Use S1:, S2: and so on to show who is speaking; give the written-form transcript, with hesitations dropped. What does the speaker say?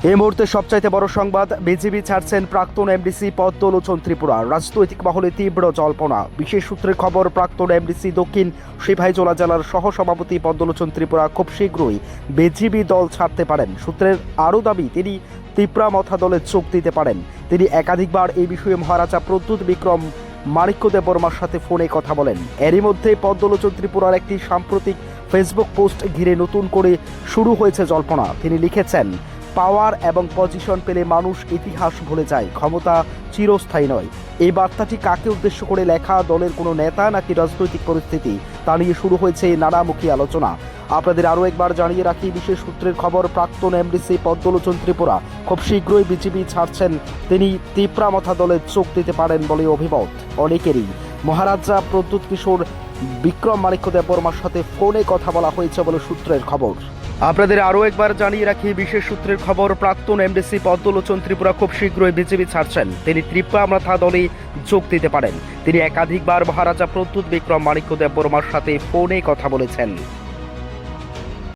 S1: এই মুহূর্তে সবচাইতে বড় সংবাদ, বিজেপি ছাড়ছেন প্রাক্তন এমডিসি পদ্মলোচন ত্রিপুরা। রাজনৈতিক মহলে তীব্র জল্পনা। বিশেষ সূত্রের খবর, প্রাক্তন এমডিসি দক্ষিণ সিপাহীজলা জেলার সহসভাপতি পদ্মলোচন ত্রিপুরা খুব শীঘ্রই বিজেপি দল ছাড়তে পারেন। সূত্রের আরও দাবি, তিনি ত্রিপুরা মথা দলে যোগ দিতে পারেন। তিনি একাধিকবার এই বিষয়ে মহারাজা প্রদ্যুৎ বিক্রম মাণিক্য দেববর্মার সাথে ফোনে কথা বলেন। এরই মধ্যে পদ্মলোচন ত্রিপুরার একটি সাম্প্রতিক ফেসবুক পোস্ট ঘিরে নতুন করে শুরু হয়েছে জল্পনা। তিনি লিখেছেন, পাওয়ার এবং পজিশন পেলে মানুষ ইতিহাস ভুলে যায়, ক্ষমতা চিরস্থায়ী নয়। এই বার্তাটি কাকে উদ্দেশ্য করে লেখা, দলের কোনো নেতা নাকি রাজনৈতিক পরিস্থিতি, তা নিয়ে শুরু হয়েছে নানামুখী আলোচনা। আপনাদের আরও একবার জানিয়ে রাখি, বিশেষ সূত্রের খবর, প্রাক্তন এমডিসি পদ্মলোচন ত্রিপুরা খুব শীঘ্রই বিজেপি ছাড়ছেন। তিনি ত্রিপুরা মথা দলে যোগ দিতে পারেন বলে অভিমত অনেকেরই। মহারাজা প্রদ্যুৎ কিশোর বিক্রম মাণিক্য দেববর্মার সাথে ফোনে কথা বলা হয়েছে বলে সূত্রের খবর। আপনাদের আরও একবার জানিয়ে রাখি, বিশেষ সূত্রের খবর, প্রাক্তন এমডিসি পদ্মলোচন ত্রিপুরা খুব শীঘ্রই বিজেপি ছাড়ছেন। তিনি ত্রিপুরা মথা দলে যোগ দিতে পারেন। তিনি একাধিকবার মহারাজা প্রদ্যুৎ বিক্রম মাণিক্য দেববর্মার সাথে ফোনে কথা বলেছেন।